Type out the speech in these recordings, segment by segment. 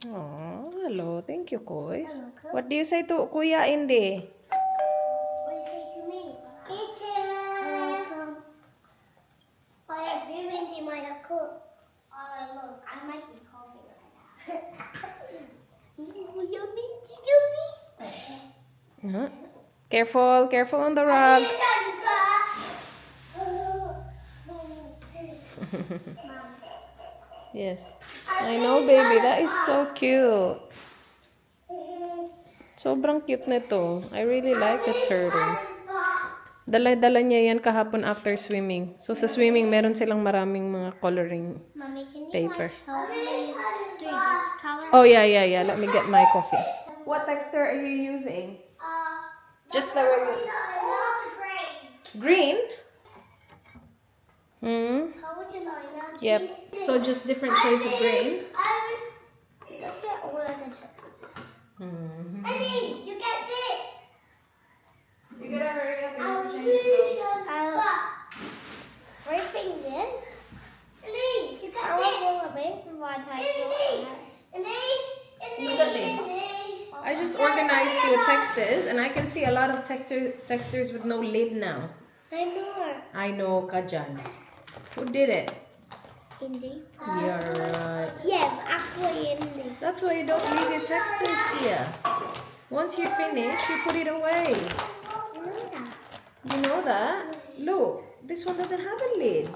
Oh, hello. Thank you, Kois. Hello, Ko. What do you say to Kuya Indy? What do you say to me? Welcome. I agree with you, my cook. Look, I'm making coffee right now. Yummy, yummy. Uh-huh. Careful, careful on the rug. Yes. I know, baby. That is so cute. Sobrang cute nito. I really like the turtle. Dala-dala niya yan kahapon after swimming. So, sa swimming, meron silang maraming mga coloring Mommy, can you paper. help me do this color? Oh, yeah. Let me get my coffee. What texture are you using? Just the green? Hmm? Yep. So, just different shades of green? Let's get all of the text. Mm-hmm. Annie, you get this. You gotta hurry up and have to change the clothes. Ripping this. Annie, you got this. I will bit before I type it. Look at this. I just organized your textures and I can see a lot of textures with no lid now. I know. I know, Kajan. Who did it? Indy. You're right. Yes, actually Indy. That's why you don't leave your textures here. Once you're finished, you put it away. I know that. You know that? Look, this one doesn't have a lid.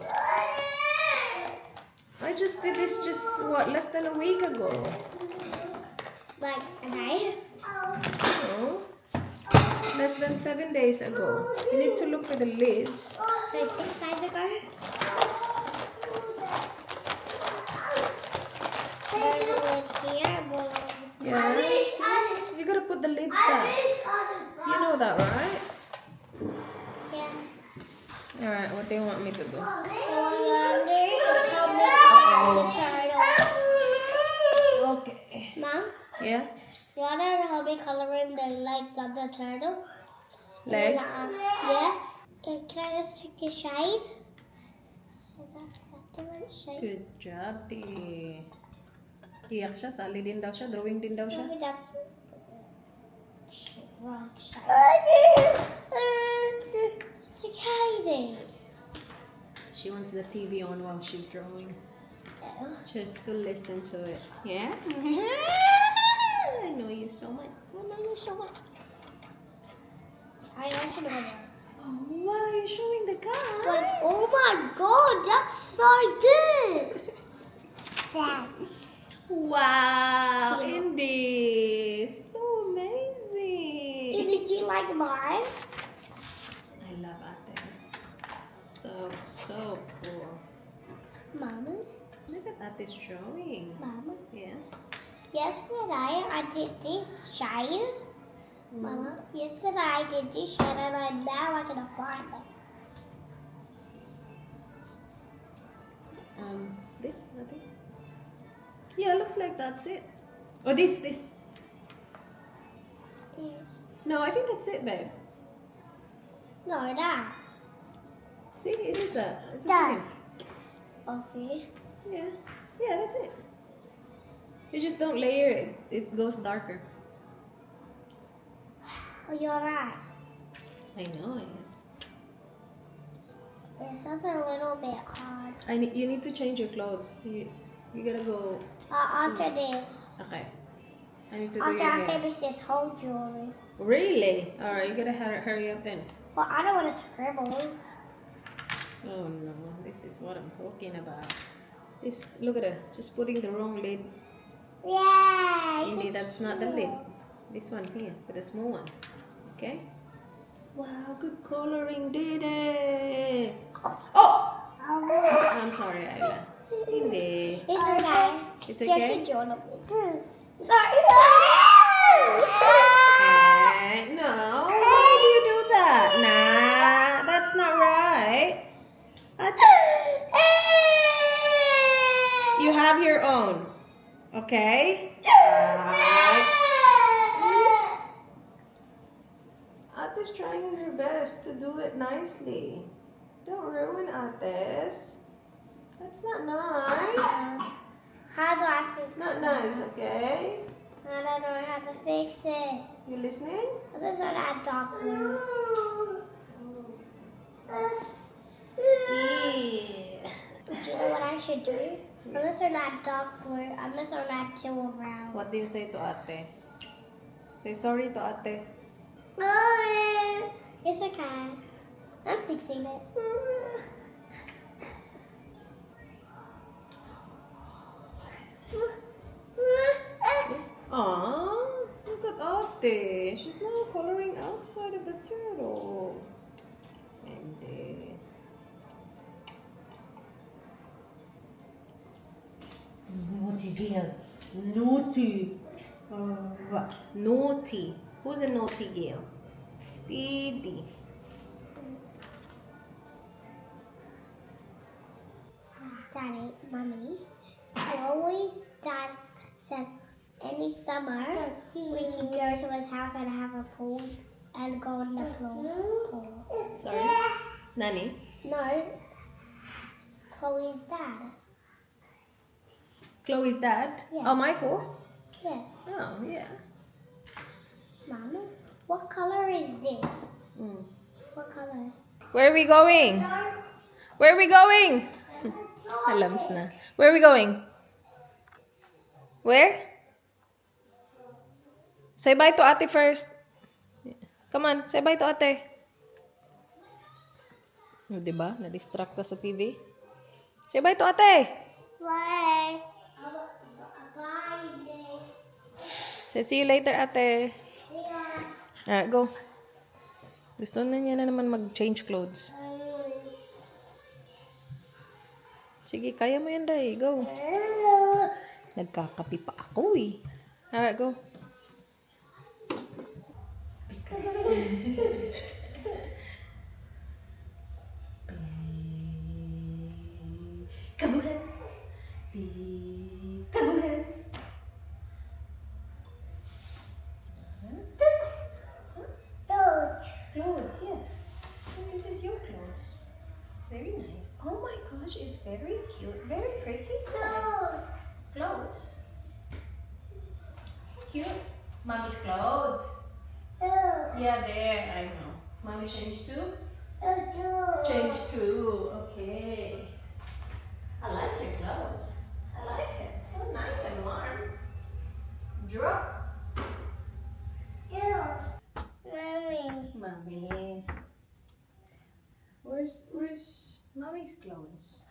I just did this less than a week ago. Like a night? No? Less than 7 days ago. You need to look for the lids. So 6 days ago? There's a lid here. Yeah. You gotta put the lids back. You know that, right? Yeah. Alright, what do you want me to do? Okay. Mom, Yeah? you want to help me color in the legs of the turtle? Legs? Yeah. Can I just check the shade? Is that different shade? Good job, Di. Iyak siya, sali din daw siya, drawing din daw siya. Maybe that's wrong shade. It's okay. She wants the TV on while she's drawing. Just to listen to it. Yeah? I know you so much. I know you so much. I also know that. Oh, wow, you're showing the guy. But oh my god, that's so good. Dad. Wow, So- Indy. So amazing. Did you like mine? I love Ates. So cool. Mama? Look at Ates drawing. Mama? Yes. Yesterday I did this shade. Mama, yesterday I did this shade and now I can find it. This, I think. Yeah, looks like that's it. Oh, this. Yes. No, I think that's it, babe. No, that. See, it is that. It's the That. same. Okay. Yeah, that's it. You just don't layer it. It goes darker. Oh, you're right. I know. This is a little bit hard. You need to change your clothes. You gotta go. After this. Okay. I need to do After your I hair. finish this whole jewelry. Really? Alright, you gotta hurry up then. Well, I don't want to scribble. Oh no, this is what I'm talking about. This, look at her, just putting the wrong lid. Yeah. Indy, that's not the lid. This one here, with the small one. Okay? Wow, good coloring, did it? Oh! I'm sorry, Ayla. Indy. It's okay. It's okay? Just a jewelry. No, why do you do that? Nah, that's not right. You have your own. Okay? Alright. Ate's trying her best to do it nicely. Don't ruin Ates. That's not nice. How do I fix it? Not nice, okay? I don't know how to fix it. You listening? I'm just gonna add dog glue. Yeah. Do you know what I should do? I'm just gonna add dog glue. I'm just gonna add two around. What do you say to ate? Say sorry to ate. Oh, it's okay. I'm fixing it. Aww, look at ate. She's now coloring outside of the turtle. And Naughty girl. Naughty. what? Naughty. Who's a naughty girl? Didi. Daddy, Mommy, always Dad said any summer we can go to his house and have a pool and go on the pool. Sorry? Nani? No, Chloe's dad. Chloe's dad? Yeah. Oh, Michael? Yeah. Oh, yeah. Mommy, what color is this? Mm. What color? Where are we going? Where are we going? Alams na. Where are we going? Where? Say bye to ate first. Come on, say bye to ate. Oh, diba? Na-distract ka sa TV. Say bye to ate. Bye. Bye. Say see you later, ate. Alright, go. Gusto na niya na naman mag-change clothes. Sige, kaya mo yan, Day. Go. Nagkakapi pa ako eh. Alright, go. Kabuhas. Kabuhas. Clothes, yeah. This is your clothes. Very nice. Oh my gosh, it's very cute. Very pretty. Clothes. So cute. Mommy's clothes. Yeah, there. I know. Mommy changed too? Change too. Okay. I like your clothes. I like it. So nice and warm. Drop. Mommy. Where's Mommy's clothes?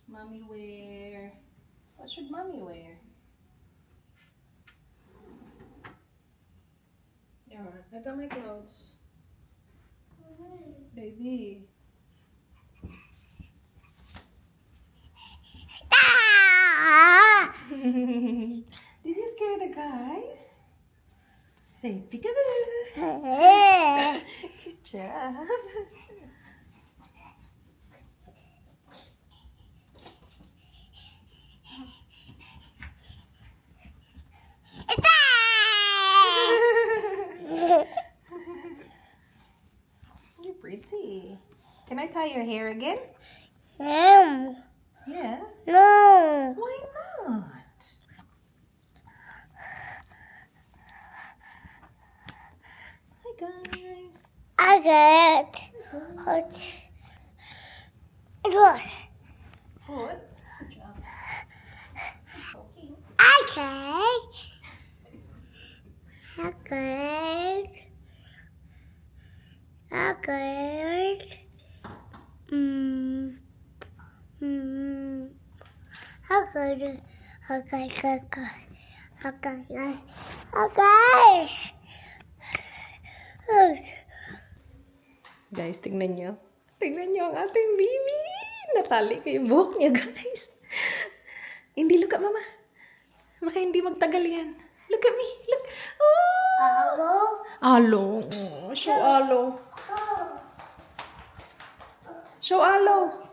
Mommy wear. What should Mommy wear? Alright, I got my clothes. Baby. Did you scare the guys? Say peekaboo. Good job. You're pretty. Can I tie your hair again? Yeah. No. Why not? Hi guys. I get hot. It was. Good. Good job. Poking. Okay. Okay. Okay. Okay. Okay. Guys, tignan nyo. Tignan nyo ang ating baby. Natali ko yung buhok niya, guys. Hindi, look at mama. Baka hindi magtagal yan. Look at me. Look. Oh! Alo. Oh, show alo. Show alo.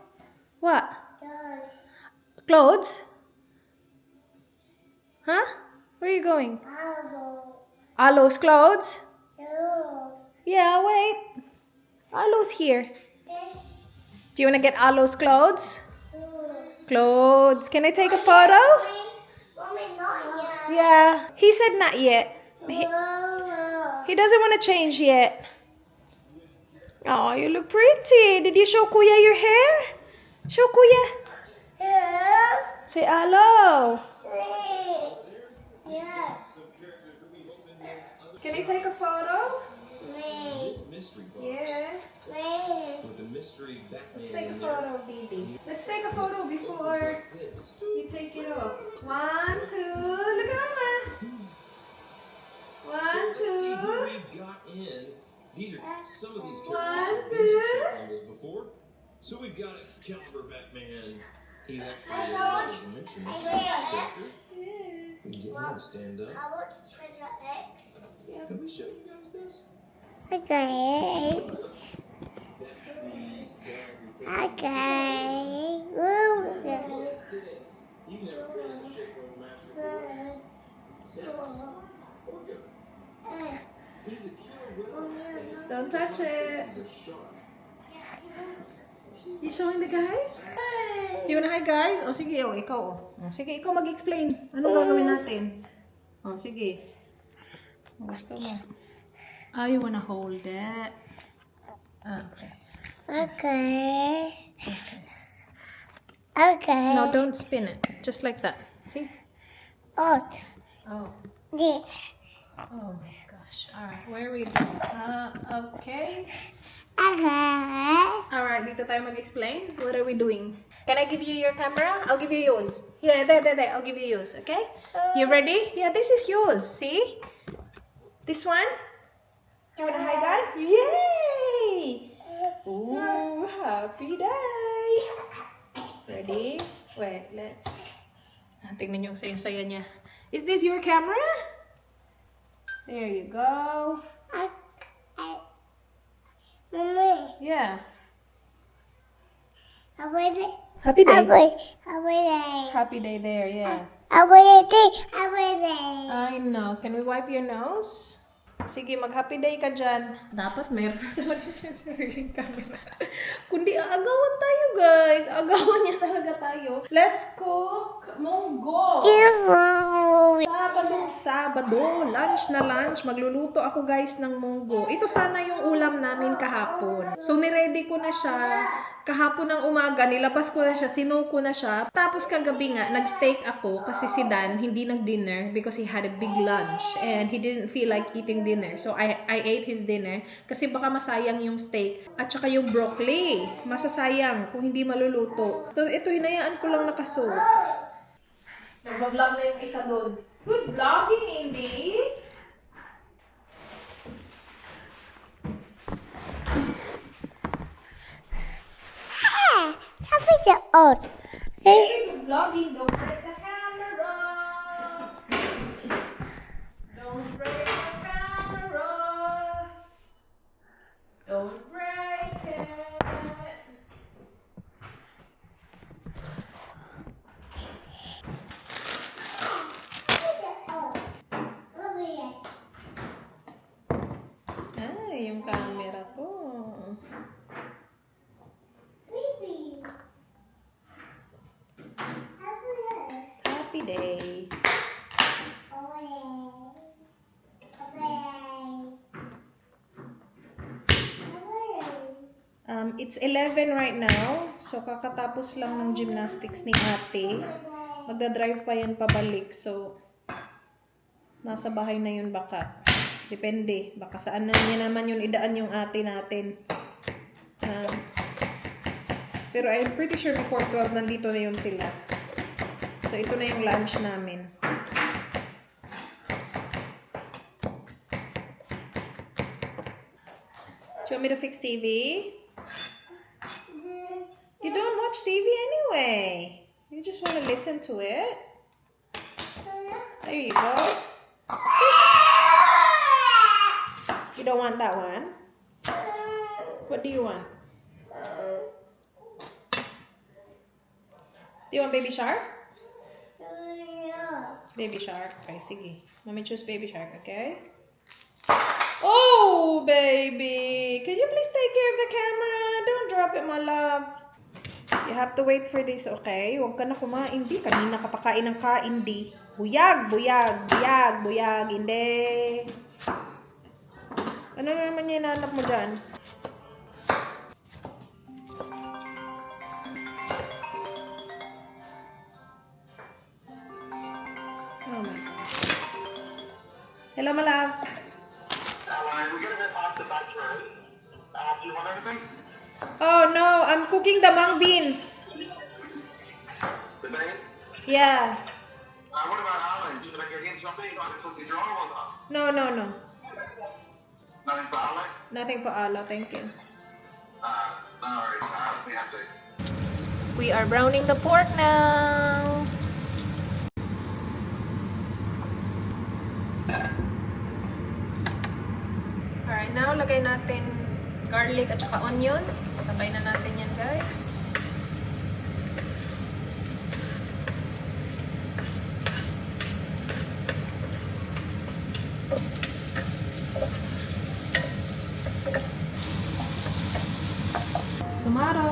What? Clothes? Huh? Where are you going? Alo's clothes? Yeah, wait. Alo's here. Do you want to get Alo's clothes? Clothes. Can I take a photo? Mommy, not yet. Yeah. He said not yet. He doesn't want to change yet. Oh, you look pretty. Did you show Kuya your hair? Show Kuya. Say hello. Yes. Can I take a photo? Me. Mystery box Yeah. Me. with the mystery Batman Let's take a in there. photo, baby. Let's take a photo before This. you take it off. 1, 2. Look at Mama. So 1, let's see who 2. we've got in. These are some of these One, characters two. we've checked on this before. So we've got Excalibur Batman. He's actually a dimension character. Yeah. Can you get him to stand up? I want treasure X. Can we show you guys this? Okay. That's the Okay. He's never been in the shape of a master. That's Orgo. He's a killer whale. Don't touch it. He's a shark. You showing the guys? Do you wanna hi guys? O sige, o ikaw. O sige, ikaw mag-explain. Anong gagawin natin? O sige. Gusto mo? Oh, you wanna hold it? Okay. Okay. Okay. No, don't spin it. Just like that. See? Oh, Oh. this. Oh my gosh. Alright, where are we? Okay. Okay. Alright, dito tayo mag-explain. What are we doing? Can I give you your camera? I'll give you yours. Yeah, there. I'll give you yours, okay? You ready? Yeah, this is yours. See? This one? Do you wanna hi guys? Yay! Ooh, happy day! Ready? Wait, let's... Tingnan niyo yung saya-saya niya. Is this your camera? There you go. Mommy, Yeah. I want it. Happy day. I want it. Happy day there, yeah. I want it. I want it. I know. Can we wipe your nose? Sige, mag-happy day ka dyan. Dapat meron na talaga siya sariling camera. Kundi aagawan tayo, guys. Aagawan niya talaga tayo. Let's cook munggo. Sabado, lunch na lunch. Magluluto ako, guys, ng munggo. Ito sana yung ulam namin kahapon. So, niready ko na siya. Kahapon ng umaga, nilabas ko na siya, sinuko na siya. Tapos kagabi nga, nag-steak ako kasi si Dan hindi nag-dinner because he had a big lunch and he didn't feel like eating dinner. So, I ate his dinner kasi baka masayang yung steak at saka yung broccoli. Masasayang kung hindi maluluto. So, ito, hinayaan ko lang nakasuot. Nagbablog na yung isa doon. Good vlogging, Indy! Happy the old. Very good vlogging. Don't break the camera. Don't break the camera. Don't break it. Ay, yung camera ko. Happy day. It's 11 right now. So, kakatapos lang ng gymnastics ni ate. Magdadrive pa yan pabalik. So, nasa bahay na yun baka. Depende. Baka saan na niya naman yun idaan yung ate natin. Pero I'm pretty sure before 12 nandito na yun sila. So, ito na yung lunch namin. Do you want me to fix TV? You don't watch TV anyway. You just want to listen to it. There you go. You don't want that one? What do you want? Do you want Baby Shark? Baby Shark. Okay, sige. Mommy choose Baby Shark, okay? Oh, baby! Can you please take care of the camera? Don't drop it, my love. You have to wait for this, okay? Huwag ka na kumain, di. Kanina ka pa kain ng kain, di. Buyag, buyag, buyag, buyag, hindi. Ano na naman yung hinahanap mo dyan? Oh my God. Hello, my love. We're gonna go past the back room. Do you want everything? Oh no, I'm cooking the mung beans. The beans? Yeah. What about Alan? Should I get him something? Like a sausage roll or not? No, no, no. Nothing for Alan? Nothing for Allah, thank you. No worries. We have to. We are browning the pork now. Alright, now lagay natin garlic at saka onion. Sabay na natin yan, guys. Tomato.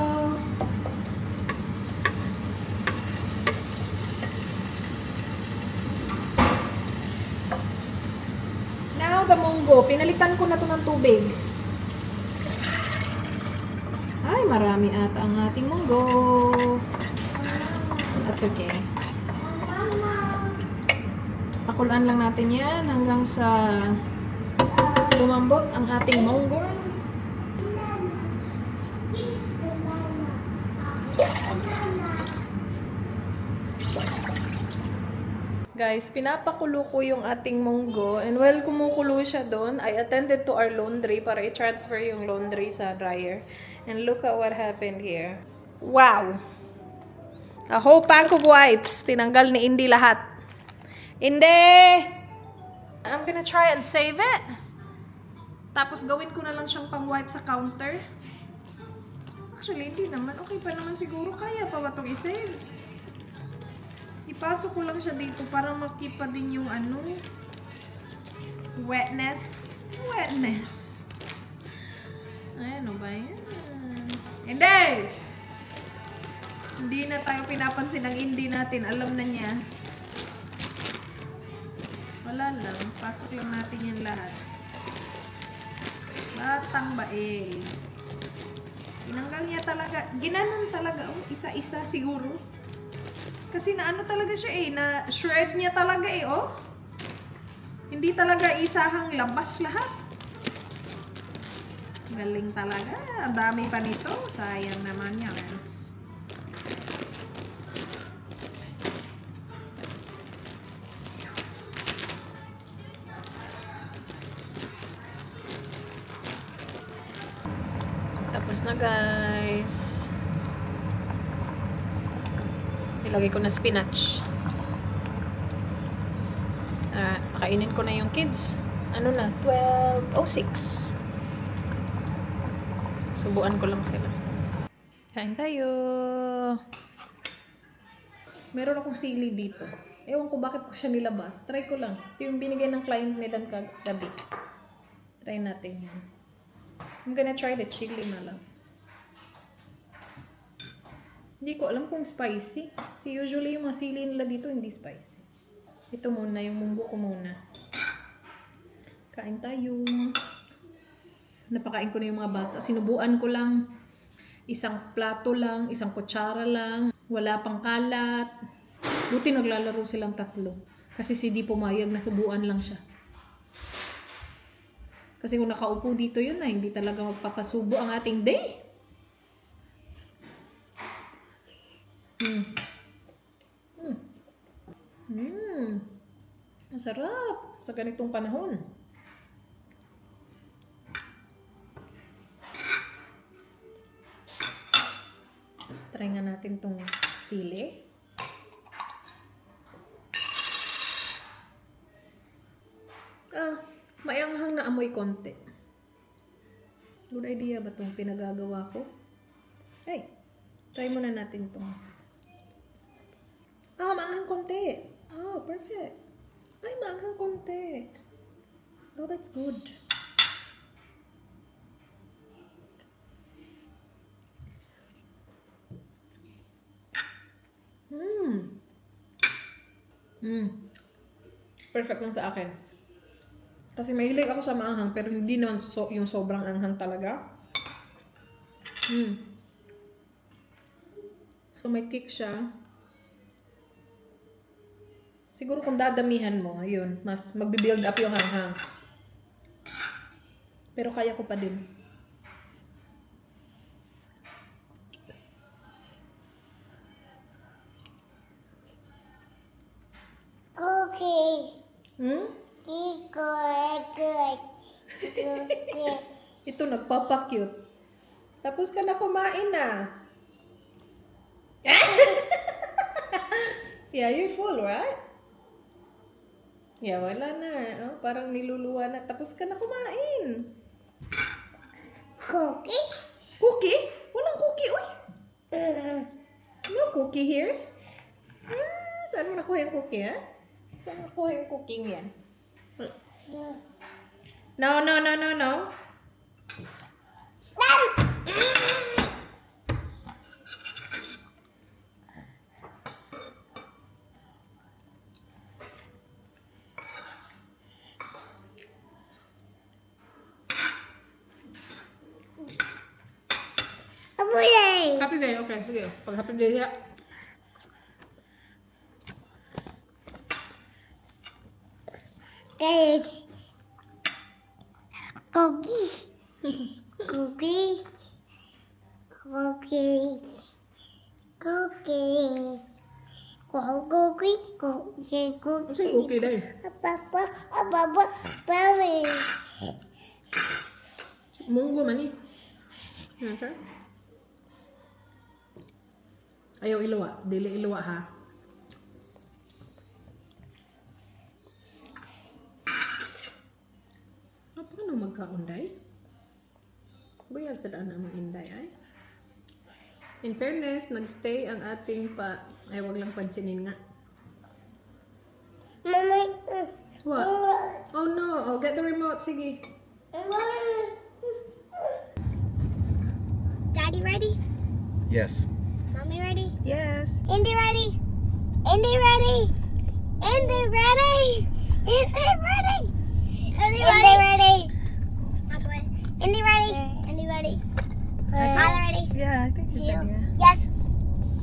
Now the munggo. Pinalitan ko na to ng tubig. Ay, marami ata ang ating munggo. That's okay. Pakulaan lang natin yan hanggang sa lumambot ang ating munggo. Guys, pinapakulo ko yung ating munggo and while kumukulo siya doon, I attended to our laundry para i-transfer yung laundry sa dryer. And look at what happened here. Wow! A whole pack of wipes. Tinanggal ni Indy lahat. Indy! I'm gonna try and save it. Tapos gawin ko na lang siyang pang-wipe sa counter. Actually, hindi naman. Okay pa naman siguro. Kaya pa ba itong i-save? Ipasok ko lang siya dito para makipa din yung ano, wetness. Ay, ano ba yan? Hindi na tayo pinapansin ng hindi natin. Alam na niya. Wala lang. Pasok lang natin yan lahat. Batang bael. Tinanggal niya talaga. Ginanon talaga. Oh, isa-isa siguro. Kasi na ano talaga siya eh, na shred niya talaga eh, oh. Hindi talaga isahang labas lahat. Galing talaga. Ang dami pa nito. Sayang naman yan, guys. Tapos na, guys. Ilagay ko na spinach. Pakainin ko na yung kids. Ano na? 12:06. Subuan ko lang sila. Kain tayo. Meron akong sili dito. Ewan ko bakit ko siya nilabas. Try ko lang. Ito yung binigay ng client ni Dan kagabi. Try natin yan. I'm gonna try the chili na lang. Hindi ko alam kung spicy. Kasi usually yung mga sili nila dito hindi spicy. Ito muna, yung munggo ko muna. Kain tayo. Napakain ko na yung mga bata. Sinubuan ko lang. Isang plato lang, isang kutsara lang. Wala pang kalat. Buti naglalaro silang tatlo. Kasi si Di pumayag, nasubuan lang siya. Kasi kung nakaupo dito yun na, hindi talaga magpapasubo ang ating day. Masarap sa ganitong panahon. Try nga natin tong sili. Mayanghang na amoy konti. Good idea ba itong pinagagawa ko? Hey, try muna natin itong. Maanghang konti. Oh, perfect. Ay, maanghang konti. Oh, that's good. Perfect lang sa akin. Kasi mahilig ako sa maanghang, pero hindi naman yung sobrang anghang talaga. So may kick siya. Siguro kung dadamihan mo, ayun, mas magbi-build up yung hanghang. Pero kaya ko pa din. Cookie. Hmm? Good. Ito, nagpapa-cute. Tapos ka na kumain na. Yeah, you're full, right? Yeah, wala na. Oh, parang niluluwa na. Tapos ka na kumain. Cookie? Cookie? Walang cookie, uy. No cookie here. Saan mo nakuha yung cookie, ha? Saan mo nakuha yung cooking yan? No. Happy day, okay. Sige, pag happy day siya. Kasi cookie day. Munggo man eh. Yan, sir. Ayaw iluwa. Dili iluwa, ha? Paano magkaunday? Buyag sa daan ang mga inday, ay? In fairness, nagstay ang ating ay, wag lang pansinin nga. What? Oh no! Oh, get the remote. Sige. Daddy ready? Yes. Mommy ready? Yes. Indy ready? Indy ready? Indy ready? Indy ready? Indy ready? Indy ready? Indy ready? All ready? Yeah, I think she said yeah. Yes.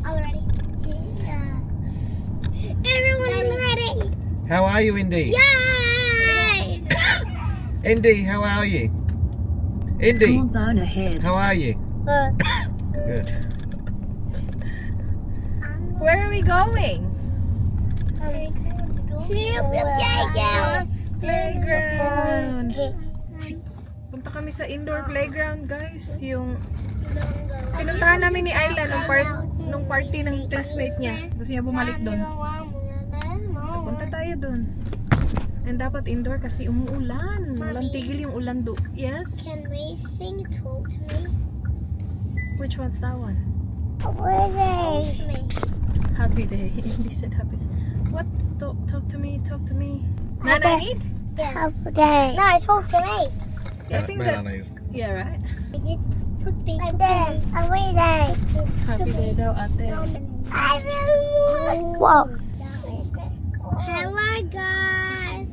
All ready? Yeah. Everyone is ready. How are you, Indy? Yay! Indy, how are you? Indy, School zone ahead. how are you? Good. Where are we going? Playground. Punta kami sa indoor playground, guys. Yung pinuntahan namin ni Ayla nung party ng classmate niya. Gusto niya bumalik doon. So, punta tayo doon. And dapat indoor kasi umuulan. Walang tigil yung ulan do. Yes? Can we sing Talk to Me? Which one's that one? Ready? Happy day. Hindi said happy. What? Talk to me. Talk to me. Nana need? Happy day. No, talk to me. Yeah, I think that. Melanie. Yeah, right. Talk to me. Every day. Happy day daw, ate. Whoa. Hello, guys.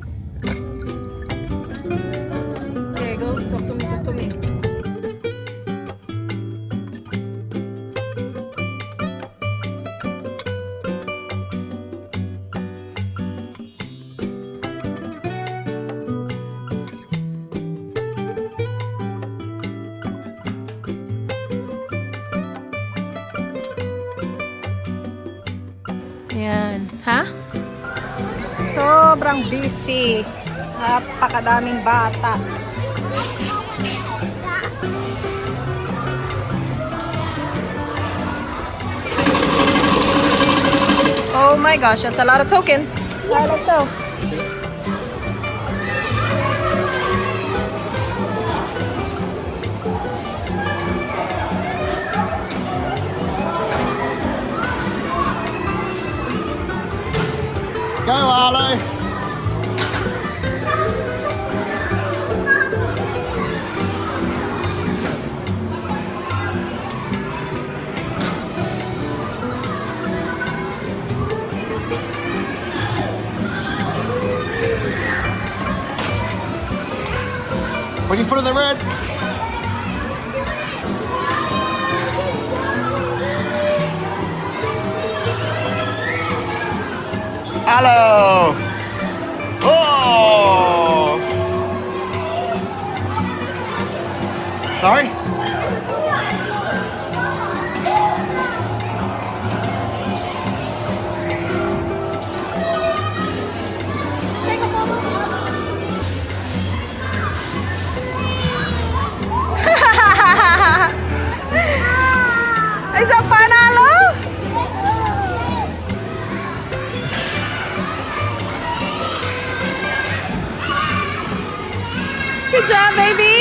There you go. Talk to me. Talk to me. Yan. Ha? Sobrang busy. Napakadaming bata. Oh my gosh, that's a lot of tokens. Alright, let's go. Go, Arlo. Put your foot in the red. Hello. Oh. Sorry? Is that panalo? Good job, baby.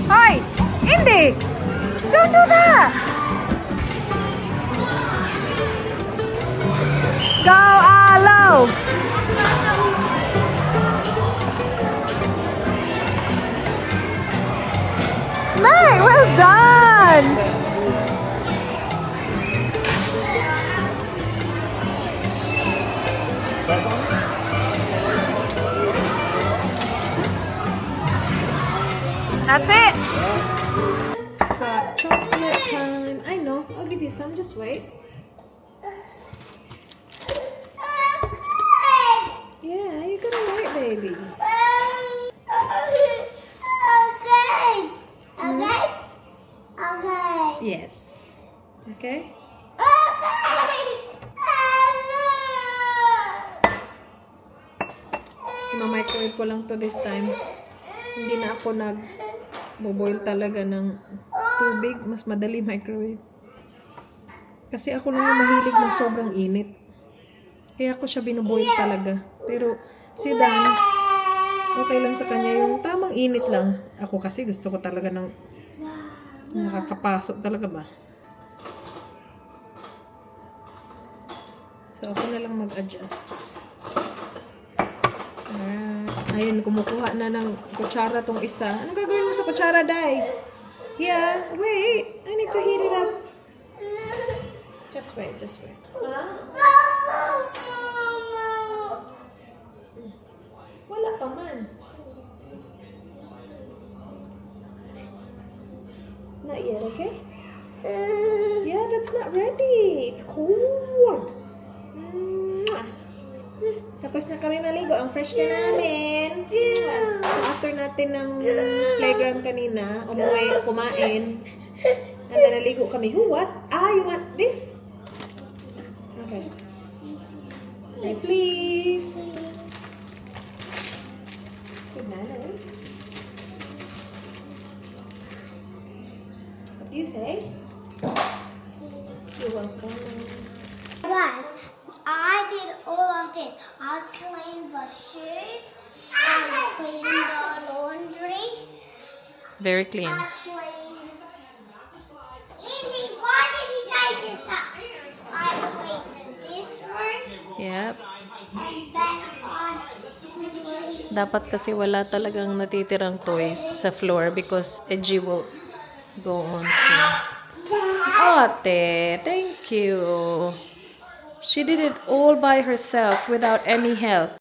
Hi, Indy! Don't do that! Go, Alo! Mate, well done! That's it! Hot chocolate time. I know, I'll give you some, just wait. Yeah, you gotta wait, baby. Okay. Yes. Okay? Microwave ko lang to this time. Hindi na ako nag-boil talaga ng tubig. Mas madali microwave. Kasi ako lang yung mahilig ng sobrang init. Kaya ako siya binoboil talaga. Pero si Dan, okay lang sa kanya yung tamang init lang. Ako kasi gusto ko talaga ng nakakapasok talaga ba. So ako na lang mag-adjust. Ayun, kumukuha na ng kutsara tong isa. Ano gagawin mo sa kutsara, Day? Yeah, wait. I need to heat it up. Just wait, just wait. Wala pa man. Not yet, okay? Yeah, that's not ready. It's cold. Tapos na kami maligo. Ang fresh na namin. So, after natin ng playground kanina, umuwi, kumain, and then naligo kami. Who, what? Ah, you want this? Okay. Say please. Good manners. What do you say? You're welcome. Guys, I did all of this. I cleaned the shoes, I cleaned the laundry, Very clean. I cleaned... Indy, why did you take this up? I cleaned this room, Yep. and then I cleaned... Dapat kasi wala talagang natitirang toys sa floor because Edgy will go on soon. Ate, thank you. She did it all by herself without any help.